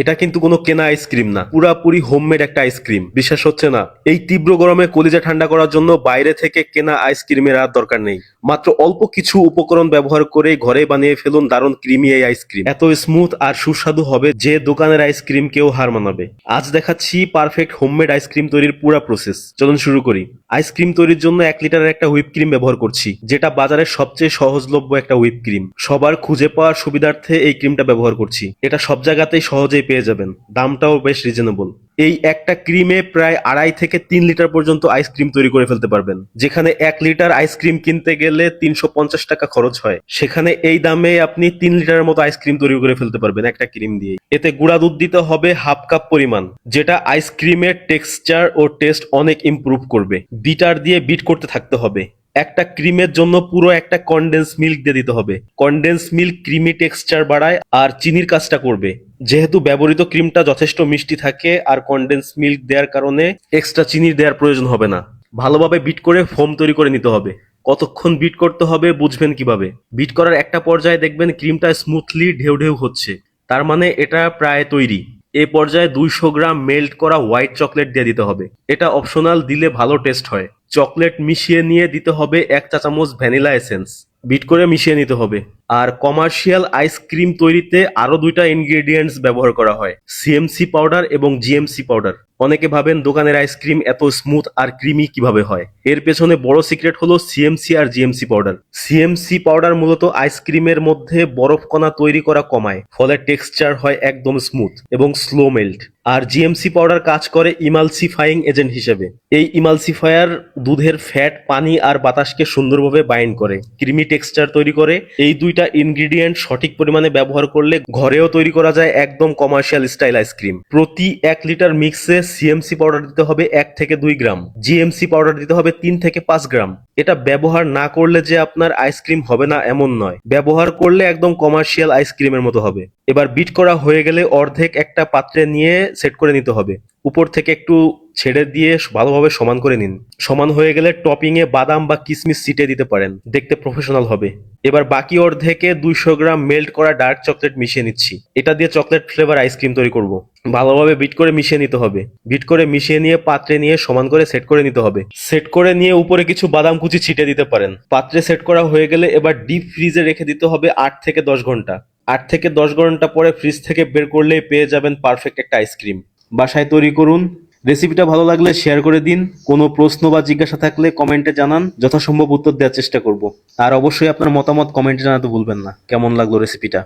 এটা কিন্তু কোনো কেনা আইসক্রিম না, পুরাপুরি হোমমেড একটা আইসক্রিম। বিশ্বাস হচ্ছে না? এই তীব্র গরমে কলিজা ঠান্ডা করার জন্য বাইরে থেকে কেনা আইসক্রিমের আর দরকার নেই। মাত্র অল্প কিছু উপকরণ ব্যবহার করে ঘরে বানিয়ে ফেলুন দারুণ ক্রিমি এই আইসক্রিম। এত স্মুথ আর সুস্বাদু হবে যে দোকানের আইসক্রিম কেউ হার মানাবে। আজ দেখাচ্ছি পারফেক্ট হোমমেড আইসক্রিম তৈরির পুরো প্রসেস। চলুন শুরু করি। আইসক্রিম তৈরির জন্য 1 লিটারের একটা হুইপ ক্রিম ব্যবহার করছি, যেটা বাজারের সবচেয়ে সহজলভ্য একটা হুইপ ক্রিম। সবার খুঁজে পাওয়ার সুবিধার্থে এই ক্রিমটা ব্যবহার করছি। এটা সব জায়গাতেই সহজেই পেয়ে যাবেন, দামটাও বেশ রিজনেবল। এই একটা ক্রিমে প্রায় 2.5 থেকে 3 লিটার পর্যন্ত আইসক্রিম তৈরি করে ফেলতে পারবেন। যেখানে 1 লিটার আইসক্রিম কিনতে গেলে 350 টাকা খরচ হয়, সেখানে এই দামে আপনি 3 লিটারের মতো আইসক্রিম তৈরি করে ফেলতে পারবেন একটা ক্রিম দিয়ে। এতে গুঁড়া দুধ দিতে হবে 1/2 কাপ পরিমাণ, যেটা আইসক্রিমের টেক্সচার ও টেস্ট অনেক ইমপ্রুভ করবে। বিটার দিয়ে বিট করতে থাকতে হবে। একটা ক্রিমের জন্য পুরো একটা কনডেন্স মিল্ক দিয়ে দিতে হবে। কনডেন্স মিল্ক ক্রিমি টেক্সচার বাড়ায় আর চিনির কাজটা করবে। যেহেতু ব্যবহৃত ক্রিমটা যথেষ্ট মিষ্টি থাকে আর কনডেন্স মিল্ক দেওয়ার কারণে এক্সট্রা চিনি দেওয়ার প্রয়োজন হবে না। ভালোভাবে বিট করে ফোম তৈরি করে নিতে হবে। কতক্ষণ বিট করতে হবে বুঝবেন কিভাবে? বিট করার একটা পর্যায়ে দেখবেন ক্রিমটা স্মুথলি ঢেউ ঢেউ হচ্ছে, তার মানে এটা প্রায় তৈরি। এ পর্যায়ে 200 গ্রাম মেল্ট করা হোয়াইট চকলেট দিয়ে দিতে হবে। এটা অপশনাল, দিলে ভালো টেস্ট হয়। চকলেট মিশিয়ে নিয়ে দিতে হবে 1 চা চামচ ভ্যানিলা এসেন্স। বিট করে মিশিয়ে নিতে হবে। আর কমার্শিয়াল আইসক্রিম তৈরিতে আরো 2টা ইনগ্রেডিয়েন্টস ব্যবহার করা হয়, সিএমসি পাউডার এবং জিএমসি পাউডার। অনেকে ভাবেন দোকানের আইসক্রিম এত স্মুথ আর ক্রিমি কিভাবে হয়। এর পেছনে বড় সিক্রেট হলো সিএমসি আর জিএমসি পাউডার। সিএমসি পাউডার মূলত আইসক্রিমের মধ্যে বরফ কণা তৈরি করা কমায়, ফলে টেক্সচার হয় একদম স্মুথ এবং স্লো মেল্ট। আর জিএমসি পাউডার কাজ করে ইমালসিফাইং এজেন্ট হিসেবে। এই ইমালসিফায়ার দুধের ফ্যাট, পানি আর বাতাসকে সুন্দরভাবে বাইন্ড করে, ক্রিমি টেক্সচার তৈরি করে। এই 2টা ইনগ্রিডিয়েন্ট সঠিক পরিমাণে ব্যবহার করলে ঘরেও তৈরি করা যায় একদম কমার্শিয়াল স্টাইল আইসক্রিম। প্রতি 1 লিটার মিক্সে সিএমসি পাউডার দিতে হবে 1 থেকে 2 গ্রাম, জিএমসি পাউডার দিতে হবে 3 থেকে 5 গ্রাম। এটা ব্যবহার না করলে যে আপনার আইসক্রিম হবে না এমন নয়, ব্যবহার করলে একদম কমার্শিয়াল আইসক্রিমের মতো হবে। এবার বিট করা হয়ে গেলে অর্ধেক একটা পাত্রে নিয়ে সেট করে নিতে হবে। উপর থেকে একটু ছেড়ে দিয়ে ভালোভাবে সমান করে নিন। সমান হয়ে গেলে টপিং এ বাদাম বা কিশমিশ ছিটিয়ে দিতে পারেন, দেখতে প্রফেশনাল হবে। এবার বাকি অর্ধেকে 200 গ্রাম মেল্ট করা ডার্ক চকলেট মিশিয়ে নিচ্ছি। এটা দিয়ে চকলেট ফ্লেভার আইসক্রিম তৈরি করব। ভালোভাবে বিট করে মিশিয়ে নিতে হবে। বিট করে মিশিয়ে নিয়ে পাত্রে নিয়ে সমান করে সেট করে নিতে হবে। সেট করে নিয়ে উপরে কিছু বাদাম কুচি ছিটিয়ে দিতে পারেন। পাত্রে সেট করা হয়ে গেলে এবার ডিপ ফ্রিজে রেখে দিতে হবে 8 থেকে 10 ঘন্টা। 8 থেকে 10 ঘন্টা পরে ফ্রিজ থেকে বের করলেই পেয়ে যাবেন পারফেক্ট একটা আইসক্রিম। বাসায় তৈরি করুন। রেসিপিটা ভালো লাগলে শেয়ার করে দিন। কোনো প্রশ্ন বা জিজ্ঞাসা থাকলে কমেন্টে জানান, যথাসম্ভব উত্তর দেওয়ার চেষ্টা করব। আর অবশ্যই আপনার মতামত কমেন্টে জানাতে ভুলবেন না। কেমন লাগলো রেসিপিটা?